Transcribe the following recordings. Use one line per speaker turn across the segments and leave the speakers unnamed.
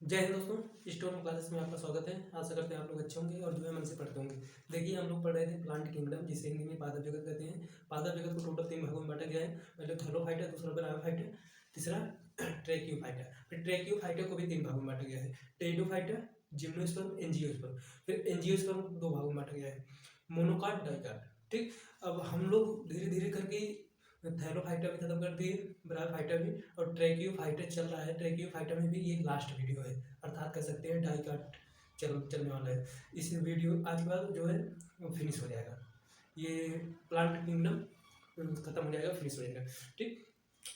जय हिंद दोस्तों, stone classes में आपका स्वागत है। आशा करते हैं आप लोग अच्छे होंगे और जो है मन से पढ़ते होंगे। देखिए, हम लोग पढ़ रहे थे प्लांट किंगडम, जिसे हिंदी में पादप जगत कहते हैं। पादप जगत को टोटल 3 भागों में बांटा गया है। पहले थैलोफाइटा है, दूसरा ब्रायोफाइटा है, तीसरा ट्रैकियोफाइटा। फिर ट्रैकियोफाइटा को भी 3 भागों में बांटा गया है, टेरिडोफाइटा, जिम्नोस्पर्म, एंजियोस्पर्म। फिर एंजियोस्पर्म को 2 भागों में बांटा गया है, मोनोकाट, डाइकाट। ठीक, अब हम लोग धीरे धीरे करके थैलोफाइटा भी खत्म कर दिए, ब्रायोफाइटा भी, और ट्रैकियोफाइटा चल रहा है। ट्रैकियोफाइटा में भी ये लास्ट वीडियो है, अर्थात कह सकते हैं डाइकाट चलने वाला है। इस वीडियो आज के बाद जो है वो फिनिश हो जाएगा, ये प्लांट किंगडम खत्म हो जाएगा, फिनिश हो जाएगा। ठीक,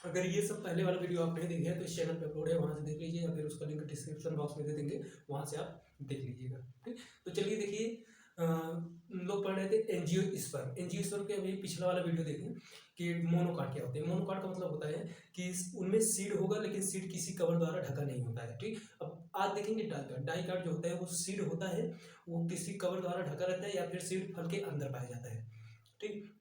अगर ये सब पहले वाला वीडियो आप नहीं देखे हैं तो इस चैनल पे अपलोड है, वहाँ से देख लीजिए, या फिर उसका लिंक डिस्क्रिप्शन बॉक्स में दे देंगे, वहाँ से आप देख लीजिएगा। ठीक, तो चलिए देखिए, लोग पढ़ रहे थे एंजियोस्पर्म। एंजियोस्पर्म के अभी पिछला वाला वीडियो देखें कि मोनोकाट क्या होते हैं। मोनोकाट का मतलब होता है कि उनमें सीड होगा, लेकिन सीड किसी कवर द्वारा ढका नहीं होता है। ठीक, अब आज देखेंगे डाइकाट। डाइकाट जो होता है वो सीड होता है, वो किसी कवर द्वारा ढका रहता है, या फिर सीड फल के अंदर पाया जाता है। ठीक,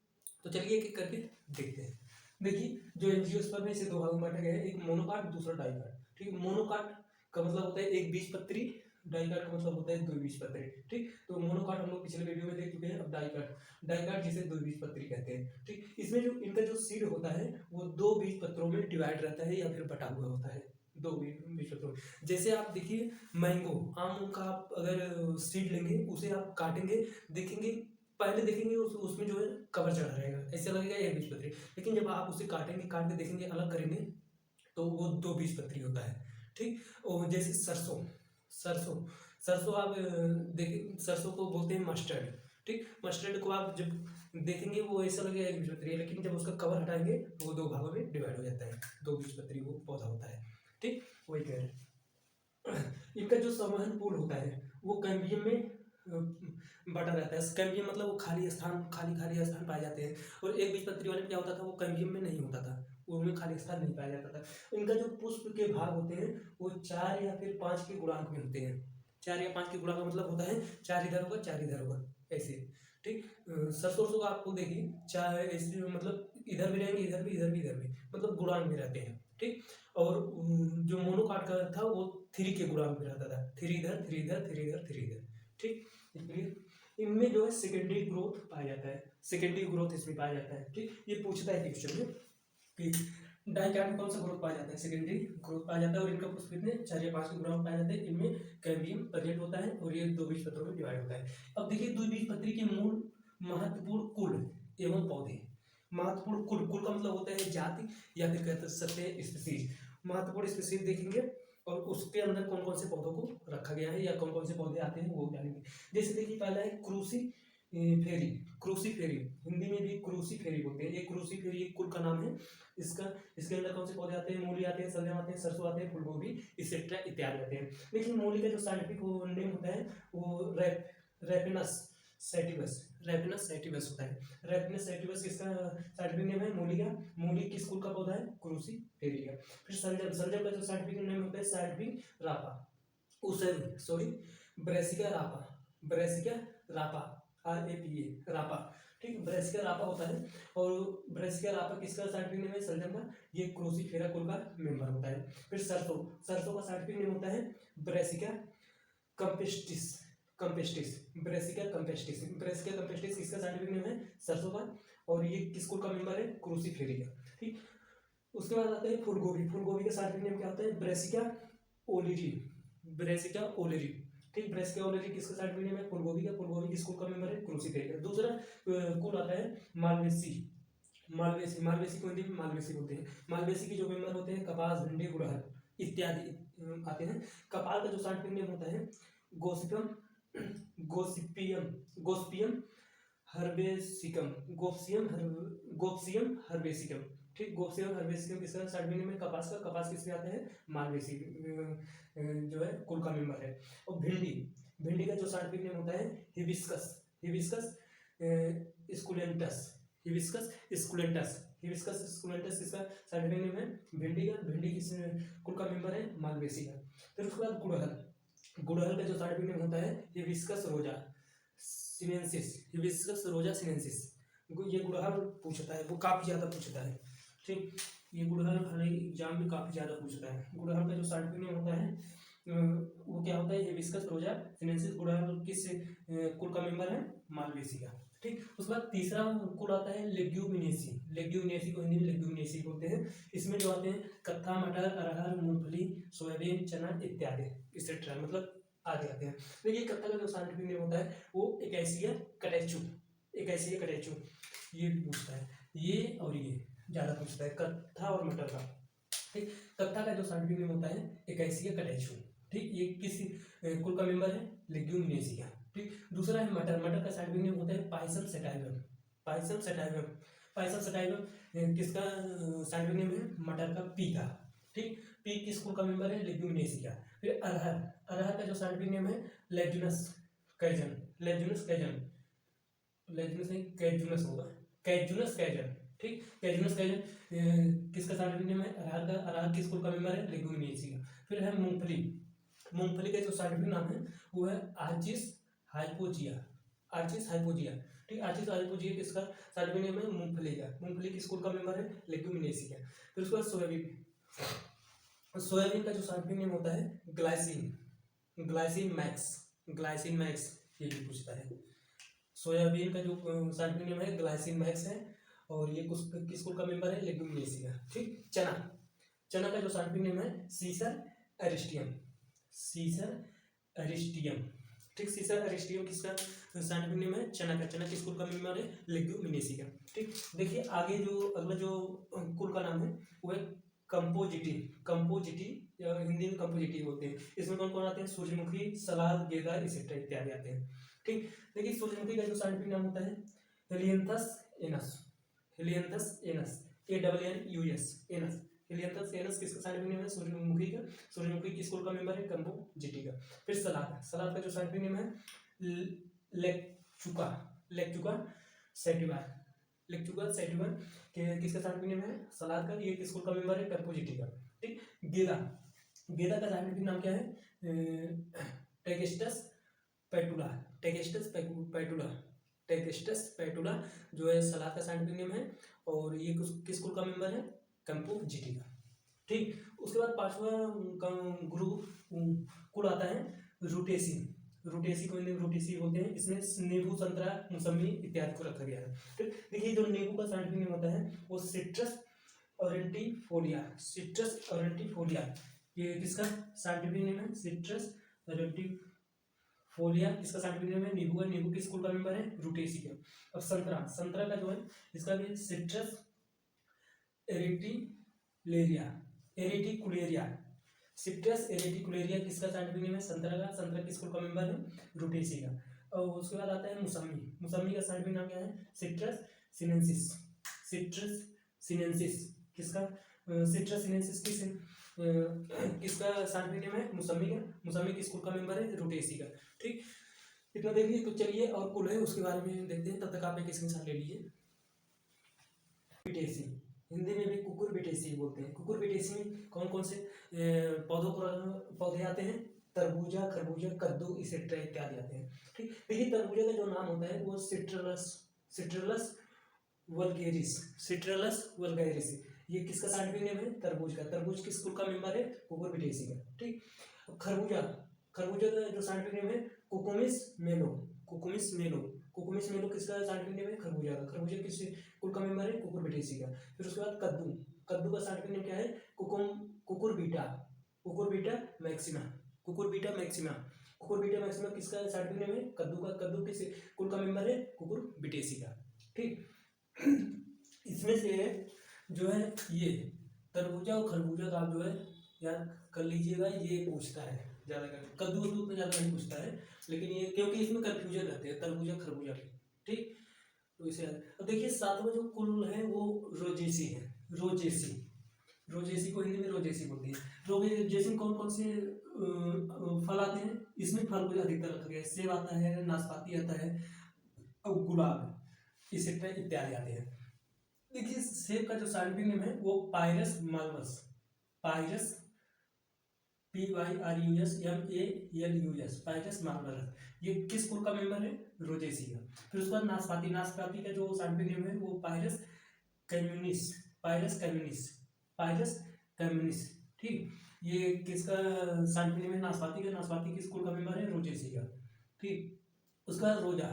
तो चलिए एक एक करके देखते हैं। देखिए, जो एंजियोस्पर्म है इसे 2 भागों में बांटा गया है, एक मोनोकाट, दूसरा डाइकाट। ठीक, मोनोकाट का मतलब होता है एक बीजपत्री, डाइकाट का मतलब होता है द्विबीजपत्री। ठीक, तो मोनोकाट हम लोग पिछले वीडियो में देख चुके हैं। अब डाइकाट, डाइकाट जिसे द्विबीजपत्री कहते हैं। ठीक, इसमें जो इनका जो सीड होता है वो 2 बीजपत्रों में डिवाइड रहता है, या फिर बटा हुआ होता है 2 बीजपत्रों में। जैसे आप देखिए, मैंगो, आम का आप अगर सीड लेंगे, उसे आप काटेंगे, देखेंगे, पहले देखेंगे उसमें जो है कवर चढ़ा रहेगा, ऐसे लगेगा एक बीजपत्री। लेकिन जब आप उसे काटेंगे, काट के देखेंगे, अलग करेंगे, तो वो 2 बीजपत्री होता है। ठीक, और जैसे सरसों, सरसों सरसों आप देखिए, सरसों को बोलते हैं मस्टर्ड। ठीक, मस्टर्ड को आप जब देखेंगे वो ऐसा लगेगा एक बीजपत्री है, लेकिन जब उसका कवर हटाएंगे तो वो 2 भागों में डिवाइड हो जाता है, 2 बीजपत्री वो पौधा होता है। ठीक, वही कह रहे हैं। इनका जो संवहन पुल होता है वो कैम्बियम में बटा रहता है। कैम्बियम मतलब वो खाली स्थान, खाली स्थान पाए जाते हैं। और एक बीजपत्री वाले में क्या होता था, वो कैम्बियम में नहीं होता था, उनमें खाली स्थान नहीं पाया जाता था। इनका जो पुष्प के भाग होते हैं वो 4 या फिर 5 के गुणांक में होते हैं। 4 या 5 के गुणांक का मतलब होता है 4 इधर होगा, 4 इधर होगा, ऐसे। ठीक, सरसों का आपको देखिए, चाहे ऐसे मतलब इधर भी रहेंगे, इधर भी, इधर भी, इधर भी, मतलब गुणांक में रहते हैं। ठीक, और जो मोनोकाट का था वो 3 के गुणांक में रहता था, 3 इधर, 3 इधर, 3 इधर, 3 इधर। ठीक, इसलिए इनमें जो है सेकेंडरी ग्रोथ पाया जाता है, सेकेंडरी ग्रोथ इसमें पाया जाता है। ठीक, ये पूछता है क्वेश्चन में कि डाइकाट में कौन सा ग्रोथ पाया जाता है, सेकेंडरी ग्रोथ पाया जाता है, और इनका पुष्प कितने 4 या 5 के गुणांक पाए जाते हैं। इनमें कैम्बियम प्रेजेंट होता है, और ये 2 बीजपत्रों में डिवाइड होता है। अब देखिए, द्विबीजपत्री के मूल महत्वपूर्ण कुल एवं पौधे। महत्वपूर्ण कुल, कुल का मतलब होता है जाति, या फिर कह सकते हैं स्पीसीज। महत्वपूर्ण स्पीसीज देखेंगे, और उसके अंदर कौन कौन से पौधों को रखा गया है, या कौन कौन से पौधे आते हैं वो जानेंगे। जैसे देखिए, पहला है क्रूसी फेरी। क्रूसी फेरी, हिंदी में भी क्रूसी फेरी बोलते हैं। ये क्रूसी फेरी एक कुल का नाम है इसका। इसके अंदर कौन से पौधे आते हैं, मूली आते हैं, शलजम आते हैं, सरसों आते हैं, फूलगोभी, एक्सेट्रा इत्यादि आते हैं। लेकिन मूली का जो साइंटिफिक नेम होता है वो रेपिनस सैटिवस, रेपिनस सैटिवस होता है। रेपिनस सैटिवस किसका साइंटिफिक नेम है, मूली का। मूली किस कुल का पौधा है, क्रूसी फेरी का। फिर शलजम, शलजम का जो साइंटिफिक नेम होता है साइंटिफिक रापा, उसे सॉरी ब्रेसिका रापा, ब्रेसिका रापा, RAPA रापा। ठीक, ब्रेसिका रापा होता है। और ब्रेसिका रापा किसका साइंटिफिक नेम है, शलजम का। ये क्रोसीफेरा कुल का मेंबर होता है। फिर सरसों, सरसों का साइंटिफिक नेम होता है ब्रेसिका कंपेस्टिस, कंपेस्टिस, ब्रेसिका कंपेस्टिस। ब्रेसिका कंपेस्टिस किसका साइंटिफिक नेम है, सरसों का, और ये किस कुल का मेंबर है, क्रूसीफेरी का। ठीक, उसके बाद आता है फूलगोभी। फूलगोभी का साइंटिफिक नेम क्या होता है, ब्रेसिका ओलिरी, ब्रेसिका ओलिरी। ठीक, ब्रेसिका ओलिरी किसका साइंटिफिक नेम है, फूलगोभी का। फूलगोभी किस कुल का मेंबर है, क्रूसीफेरी का। दूसरा कुल आता है मालवेसी, मालवेसी, मालवेसी को हिंदी में मालवेसी बोलते हैं। मालवेसी के जो मेंबर होते हैं कपास, भिंडी, गुड़हल इत्यादि आते हैं। कपाल का जो साइंटिफिक नेम होता है गोसिपम, गोसिपियम, गोस्पियम हर्बेसिकम, गोप्सियम हर्बेसिकम। ठीक, गोप्सियम हर्बेसिकम किसका साइंटिफिक नेम है, कपास का। कपास किसके आते हैं, मालवेसी जो है कुल का मेंबर है। और भिंडी, भिंडी का जो साइंटिफिक नेम होता है हिबिस्कस, हिबिस्कस स्कुलेंटस, हिबिस्कस स्कुलेंटस, हिबिस्कस स्कुलेंटस किसका साइंटिफिक नेम है, भिंडी का। भिंडी किस कुल का मेंबर है, मालवेसी का। फिर उसके बाद गुड़हल, गुड़हल का जो साइंटिफिक नेम होता है हिबिस्कस रोजा सिनेंसिस, हिबिस्कस रोजा सिनेंसिस। ये गुड़हल पूछता है, वो काफी ज्यादा पूछता है। ठीक, ये गुड़हल हर एग्जाम में काफी ज्यादा पूछता है। गुड़हल का जो साइंटिफिक नेम होता है हिबिस्कस रोजा सिनेंसिस गुड़हल किस कुल का मेंबर है? मालवेसी का। ठीक, उसके बाद तीसरा कुल आता है लेग्यूमिनेसी। लेग्यूमिनेसी को हिंदी में लेग्यूमिनेसी बोलते हैं। इसमें जो आते हैं कत्था, मटर, अरहर, मूंगफली, सोयाबीन, चना इत्यादि, एक्सेट्रा, मतलब आगे आते हैं। देखिए कत्था का जो साइंटिफिक नेम होता है वो एकासिया कैटेचू, एकासिया कैटेचू, ये भी पूछता है, ये और ये ज्यादा पूछता है, कत्था और मटर का। ठीक, कत्था का जो साइंटिफिक नेम होता है एकासिया कैटेचू। ठीक, ये किस कुल का मेंबर है? लेग्यूमिनेसी का। ठीक, दूसरा है मटर। मटर का साइंटिफिक नेम होता है Pisum sativum. Pisum sativum, Pisum sativum किसका साइंटिफिक नेम है? मटर का, पी का। ठीक, पी किस कुल का मेंबर है? लेग्यूमिनेसी का। फिर अरहर, अरहर का जो साइंटिफिक नेम है लेग्यूनस कैजन, लेग्यूनस कैजन, लेग्यूनस नहीं कैजुनस होगा, कैजुनस कैजन। ठीक, कैजुनस कैजन किसका साइंटिफिक नेम है? अरहर का। अरहर किस कुल का मेंबर है? लेग्यूमिनेसी का। फिर है मूंगफली। मूंगफली का जो साइंटिफिक नाम है वो है आर्चिस हाइपोजिया, आर्चिस हाइपोजिया। ठीक, आर्चिस हाइपोजिया किसका साइंटिफिक नेम है? मूंगफली का। मूंगफली किस कुल का मेंबर है? लेग्यूमिनेसी का। फिर उसके बाद सोयाबीन, सोयाबीन का जो साइंटिफिक नेम होता है glycine, glycine max, glycine max, ये भी पूछता है। सोयाबीन का जो साइंटिफिक नेम है ग्लाइसिन मैक्स है और ये किस कुल का मेंबर है? लेग्यूमिनेसी का। ठीक, चना, चना का जो साइंटिफिक नेम है सीसर एरिस्टियम, सीसर एरिस्टियम। ठीक, सीसर एरिस्टियम किसका साइंटिफिक नेम है? चना का। चना किस कुल का मेंबर है? लेग्यूमिनेसी का। ठीक, देखिए आगे जो अगला जो कुल का नाम है वो है कंपोजिटी, कंपोजिटी या हिंदी में कंपोजिटी बोलते हैं। इसमें कौन कौन आते हैं? सूर्यमुखी, सलाद, गेंदा, एक्सेट्रा इत्यादि आते हैं। ठीक, देखिए सूर्यमुखी का जो साइंटिफिक नाम होता है Helianthus anus, Helianthus anus, ANNUS, anus, Helianthus anus किसका साइंटिफिक नेम है? सूर्यमुखी का। सूर्यमुखी किस कुल का मेंबर है? कंपोजिटी का। फिर सलाद, सलाद का जो साइंटिफिक नेम है लेक्चुका, लेक्चुका सैटिवा, लेक्चुका सैटिवा किसका साइंटिफिक नेम है? सलाद का। ये किस कुल का मेंबर है? कंपोजिटी का। ठीक, गेंदा, गेंदा का साइंटिफिक नाम क्या है? टेगेस्टस पेटुला, टेगेस्टस पेटुला, टेगेस्टस पेटुला जो है सलाद का साइंटिफिक नेम है और ये किस कुल का मेंबर है? कंपोजिटी का। ठीक, उसके बाद पांचवा ग्रुप कुल आता है रूटेसी, रूटेसी को रूटेसी बोलते हैं। इसमें नींबू, संतरा, मौसमी इत्यादि को रखा गया है। ठीक, देखिए जो नींबू का साइंटिफिक नेम होता है वो सिट्रस ऑरेंटिफोलिया, सिट्रस ऑरेंटिफोलिया, ये किसका साइंटिफिक नेम है? सिट्रस ऑरेंटिफोलिया इसका साइंटिफिक नेम है। नींबू का, नींबू किस कुल का मेंबर है? रूटेसी का। अब संतरा, संतरा का जो है इसका भी सिट्रस एरिटिकुलेरिया, एरिटिकुलेरिया, सिट्रस एरिटिकुलेरिया किसका साइंटिफिक नेम है? संतरा का। संतरा किस कुल का मेंबर है? रूटेसी का। और उसके बाद आता है मौसमी, मौसमी का साइंटिफिक नाम क्या है? सिट्रस सिनेंसिस, सिट्रस सिनेंसिस किसका सिट्रस सिनेंसिस किसका साइंटिफिक नेम है? मौसमी का। मौसमी किस कुल का मेंबर है? रूटेसी का। ठीक, इतना देख लीजिए। तो चलिए और कुल है उसके बारे में देखते हैं, तब तक आप एक स्क्रीनशॉट ले लीजिए। बिटेसी, हिंदी में भी कुकुरबिटेसी बोलते हैं। कुकुरबिटेसी में कौन कौन से पौधे आते हैं? तरबूजा, खरबूजा, कद्दू, एक्सेट्रा इत्यादि आते हैं। ठीक, देखिए तरबूजा का जो नाम होता है वो सिट्रलस, सिट्रलस वल्गेरिस, सिट्रलस वल्गेरिस, ये किसका साइंटिफिक नेम है? तरबूज का। तरबूज किस कुल का मेंबर है? कुकुरबिटेसी का। ठीक, खरबूजा, खरबूजा का जो साइंटिफिक नेम है कुकुमिस मेलो, कुकुमिस मेलो, कुकुमिस मेलो किसका साइंटिफिक नेम है? खरबूजा का। खरबूजा किस कुल का मेंबर है? कुकुरबिटेसी का। फिर उसके बाद कद्दू, कद्दू का साइंटिफिक नेम क्या है? Cucurbita, Cucurbita maxima, Cucurbita maxima, Cucurbita maxima किसका साइंटिफिक नेम है? कद्दू का। कद्दू किस कुल का मेंबर है? कुकुरबिटेसी का। ठीक, इसमें से जो है ये तरबूजा और खरबूजा का आप जो है याद कर लीजिएगा, ये पूछता है ज्यादा करके। कद्दू वद्दू में ज्यादा नहीं पूछता है, लेकिन ये क्योंकि इसमें कंफ्यूजन रहते हैं तरबूजा खरबूजा की। ठीक, तो इसे अब देखिए सातवां जो कुल है वो रोजेसी है, रोजेसी, रोजेसी को हिंदी में रोजेसी बोलती है। रोजेसी में कौन कौन से फल आते हैं? इसमें फल को अधिकतर रखा गया है। सेब आता है, नाशपाती आता है और गुलाब इत्यादि आते हैं। देखिए सेब का जो साइंटिफिक नेम है वो पायरस माल्वस, पायरस PYRUSMALUS, पायरस माल्वस, ये किस कुल का मेंबर है? रोजेसी का। फिर उसके बाद नाशपाती, नाशपाती का जो साइंटिफिक नेम है वो पायरस कैम्यूनिस, पायरस कैम्यूनिस, पायरस कैम्यूनिस। ठीक, ये किसका साइंटिफिक नेम है? नाशपाती का। नाशपाती किस कुल का मेंबर है? रोजेसी का। ठीक। उसका रोजा,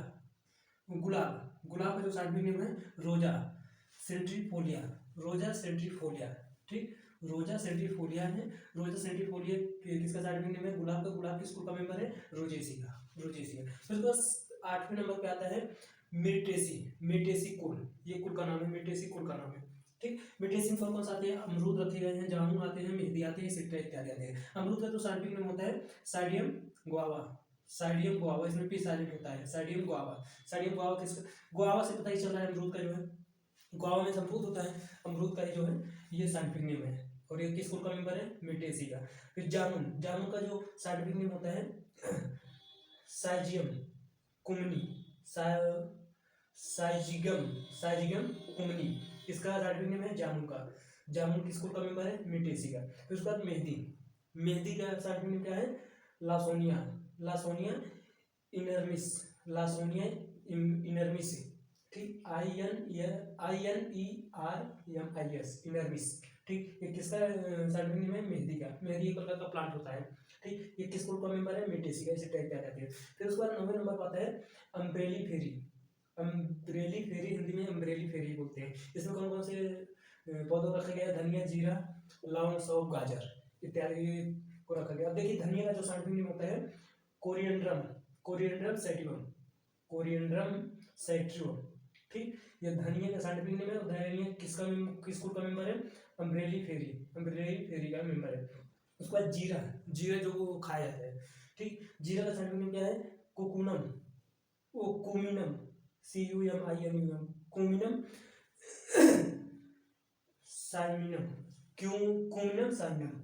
गुलाब, गुलाब का जो साइंटिफिक नेम है रोजा सेंट्रीफोलिया, रोजा सेंट्रीफोलिया। ठीक, रोजा सेंट्रीफोलिया है। रोजा सेंट्रीफोलिया किसका साइंटिफिक नेम है? गुलाब का। गुलाब किस कुल का मेंबर है? रोजेसी का। रोजेसी है। फिर उसके बाद 8वें नंबर पे आता है मिर्टेसी। मिर्टेसी कुल, ये कुल का नाम है, मिर्टेसी कुल का नाम है। ठीक, मिर्टेसी में कौन सा आते हैं? अमरूद रखे गए हैं, जामुन आते हैं, मेहंदी आते हैं, सिट्रा इत्यादि आते हैं। अमरूद का तो साइंटिफिक नेम होता है साइडियम गुआवा। साइडियम गुआवा, इसमें पी साइलेंट होता है, साइडियम गुआवा। साइडियम गुआवा किस, गुआवा से पता ही चल रहा है अमरूद का जो है, गुआवा में अमरूद होता है, अमरूद का ही जो है ये साइंटिफिक नेम है। और ये किस कुल का मेंबर है? मिर्टेसी का। फिर जामुन, जामुन का जो साइंटिफिक नेम होता है साइजियम कुमनी, साइजिगम, साइजिगम कुमनी, इसका साइंटिफिक नेम है जामुन का। जामुन किस कुल का मेंबर है? मिर्टेसी का। फिर उसके बाद मेहंदी, मेहंदी का साइंटिफिक नेम क्या है? लासोनिया, लासोनिया इनर्मिस, लासोनिया इनर्मिस। ठीक, INERMIS, इनर्मिस। ठीक, ये किसका साइंटिफिक नेम है? मेहंदी का। मेहंदी एक प्रकार का प्लांट होता है। ठीक, ये किस कुल का मेंबर है? मिर्टेसी का। इसे टैग किया जाती है। फिर उसके बाद 9वें नंबर पर आता है अम्ब्रेली फेरी। अम्ब्रेली फेरी, हिंदी में अम्ब्रेली फेरी बोलते हैं। इसमें कौन कौन से पौधों रखे गए? धनिया, जीरा, लौंग, सौंफ, गाजर इत्यादि को रखा गया। अब देखिए धनिया का जो साइंटिफिक नेम होता है coriandrum, coriandrum sativum, coriandrum sativum. ठीक, ये धनिया का साइंटिफिक नेम है। धनिया किसका किस कुल का मेंबर है? अम्ब्रेली फेरी, अम्ब्रेली फेरी का मेंबर है। उसके बाद जीरा, जीरा जो खाया जाता है। ठीक, जीरा का साइंटिफिक नेम क्या है? कोकुनम, ओ कुमिनम, CUMINUM, कुमिनम साइमिनम, क्यों कुमिनम साइमिनम,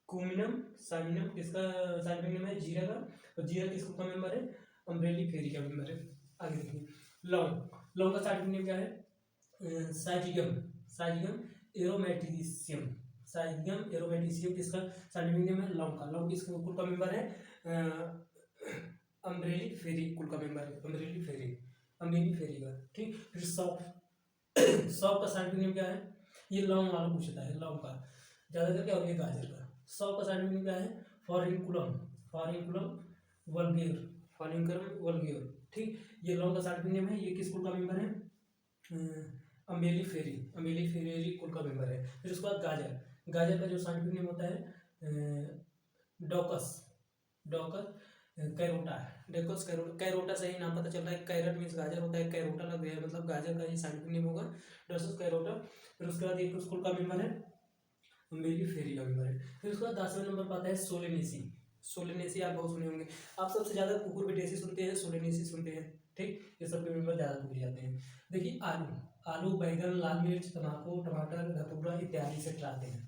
कुमिनम साइमिनम किसका साइंटिफिक नेम है? जीरा का। और जीरा किस कुल का मेंबर है? अम्ब्रेली फेरी का मेंबर है। आगे देखिए लौंग, लौंग का साइंटिफिक नेम क्या है? साइजिगम, साइजिगम एरोमेटिसियम, साइजिगम एरोमेटिसियम किसका साइंटिफिक नेम है? लौंग का। लौंग किस कुल का मेंबर है? अम्ब्रेली फेरी कुल का मेंबर है, अम्ब्रेली फेरी, अम्ब्रेली फेरी का। ठीक, फिर सौंफ, सौंफ का साइंटिफिक नेम क्या है? ये लौंग वाला पूछता है, लौंग का ज्यादा करके। और ये गाजर का। सौंफ का साइंटिफिक नेम क्या है? फॉरिनकुलम, फॉरिनकुलम वल्गेर, फॉरिनकुलम वल्गेर। ठीक, ये लौंग का साइंटिफिक नेम है। ये किस कुल का मेंबर है? अमेली फेरी, अमेली फेरी कुल का मेंबर है। फिर उसके बाद गाजर, गाजर का जो साइंटिफिक नेम होता है डोकस, डोकस कैरोटा, डेकोस कैरोटा, कैरोटा से ही नाम पता चल रहा है। कैरट मीन्स गाजर होता है, कैरोटा लग गया है, मतलब गाजर का ये साइंटिफिक नेम होगा डोकस कैरोटा। फिर उसके बाद एक स्कूल का मेंबर है अमेली फेरी का मेंबर है। फिर उसके बाद 10वें नंबर पर आता है सोलेनेसी। सोलेनेसी आप बहुत सुने होंगे, आप सबसे ज्यादा कुकुरबिटेसी सुनते हैं, सोलेनेसी सुनते हैं। ठीक, ये सब के मेंबर ज्यादा पूछे जाते हैं। देखिए आलू, आलू, बैगन, लाल मिर्च, तम्बाकू, टमाटर, धतूरा इत्यादि से आते हैं।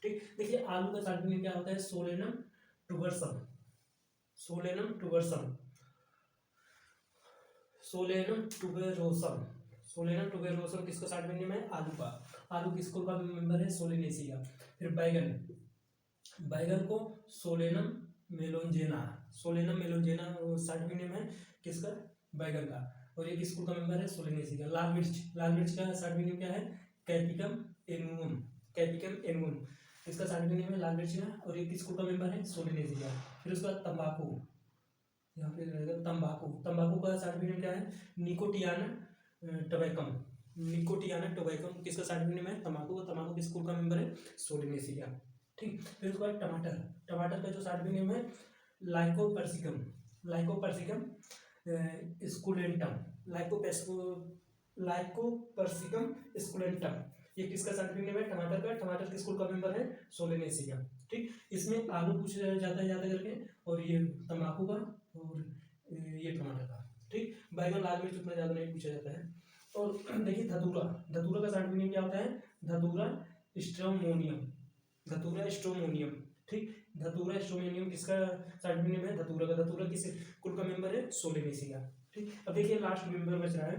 ठीक, देखिए आलू का साइंटिफिक नेम क्या होता है? सोलेनम टुबरसम, सोलेनम टुबरसम, सोलेनम टुबेरोसम, सोलेनम टुबेरोसम किसका साइंटिफिक नेम है? आलू का। आलू किस कुल का मेंबर है? सोलेनेसी का। फिर बैगन, बैगन को सोलेनम मेलोंजेना, सोलेनम मेलोंजेना साइंटिफिक नेम है किसका? बैगन का। और ये किस कुल का मेंबर है? सोलेनेसी का। लाल मिर्च, लाल मिर्च का साइंटिफिक नेम क्या है? कैपिकम एनुम, कैपिकम एनुम इसका साइंटिफिक नेम है लाल मिर्च का। और ये किस कुल का मेंबर है? सोलेनेसी का। फिर उसके बाद तंबाकू, यहाँ पे रहेगा तंबाकू, तंबाकू का साइंटिफिक नेम क्या है? निकोटियाना टोबैकम, निकोटियाना टोबैकम किसका साइंटिफिक नेम है? तंबाकू। तंबाकू किस कुल का मेंबर है? सोलेनेसी का। ठीक, फिर उसके बाद टमाटर, टमाटर का जो साइंटिफिक नेम है लाइकोपर्सिकम, लाइकोपर्सिकम स्कुलेंटम, लाइकोपर्सिकम स्कुलेंटम, ये किसका साइंटिफिक नेम है? टमाटर का। टमाटर किस कुल का मेंबर है? सोलेनेसी का। ठीक, इसमें आलू पूछा जाता है ज्यादा करके, और ये तंबाकू का, और ये टमाटर का। ठीक, बैगन, लाल मिर्च उतना ज्यादा नहीं पूछा जाता है। और देखिए धतूरा, धतूरा का साइंटिफिक नेम क्या होता है? धतूरा स्ट्रोमोनियम, धतूरा स्ट्रोमोनियम। ठीक, धतूरा स्ट्रोमोनियम किसका साइंटिफिक नेम है? धतूरा का। धतूरा किस कुल का मेंबर है? सोलेनेसी का। ठीक, अब देखिए लास्ट मेंबर बच रहा है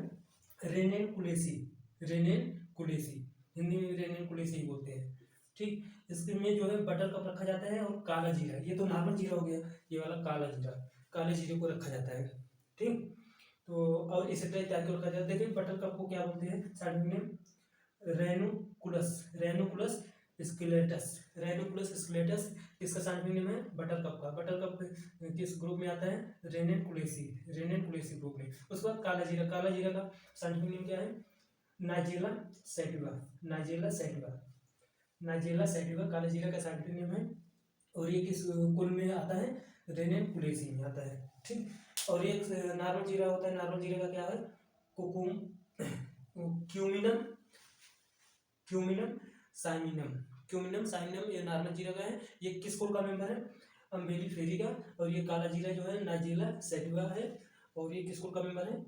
रेनेनकुलेसी, रेनेनकुलेसी, हिंदी में रेनेनकुलेसी ही बोलते हैं। ठीक, इसमें जो है बटर कप रखा जाता है, और काला जीरा, ये तो नॉर्मल जीरा हो गया, ये वाला काला जीरा, काले जीरे को रखा जाता है। ठीक, तो और इसी तरह इत्यादि को रखा जाता है। देखिए बटर कप को क्या बोलते हैं? साइंटिफिक नेम रेनुकुलस, रेनुकुलस स्केलेटस, रेनिकुलस स्केलेटस किसका साइंटिफिक नेम है? बटरकप का। बटरकप किस ग्रुप में आता है? रेनेकुलेसी, रेनेकुलेसी ग्रुप में। उसके बाद काला जीरा, काला जीरा का साइंटिफिक नेम क्या है? Nigella sativa, nigella sativa, nigella sativa काला जीरा का साइंटिफिक नेम है। और ये किस कुल में आता है? रेनेकुलेसी में आता है, ठीक। और एक नॉर्मल जीरा होता है, नॉर्मल जीरा का क्या है? कोकुम क्यूमिनम, क्यूमिनम साइमिनम, क्यूमिनम साइमिनम ये नॉर्मल जीरा का है। ये किस कुल का मेंबर है? अम्बेलिफेरी का। और ये काला जीरा जो है नाइजेला सैटिवा है, और ये किस कुल का मेंबर है?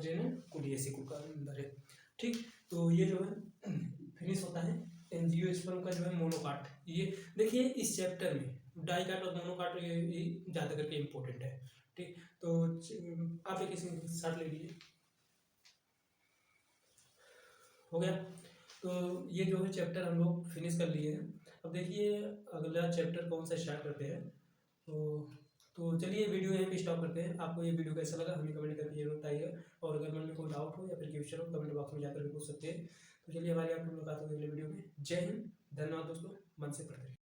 रेनेकुलेसी कुल का मेंबर है, ठीक। तो ये जो है फिनिश होता है एंजियोस्पर्म का जो है मोनोकाट। ये देखिए इस चैप्टर में डाइकाट और मोनोकाट ये ज़्यादा करके इम्पोर्टेंट है, ठीक। तो आप एक इसी साथ ले लीजिए, हो गया। तो ये जो है चैप्टर हम लोग फिनिश कर लिए हैं। अब देखिए अगला चैप्टर कौन सा स्टार्ट करते हैं। तो चलिए वीडियो यहीं पे स्टॉप करते हैं। आपको ये वीडियो कैसा लगा हमें कमेंट करके जरूर बताइएगा, और अगर मन में कोई डाउट हो या फिर क्वेश्चन हो कमेंट बॉक्स में जाकर पूछ सकते हैं। तो चलिए हमारी आपको मुलाकात होगी अगले वीडियो में। जय हिंद, धन्यवाद दोस्तों, मन से पढ़ते रहिए।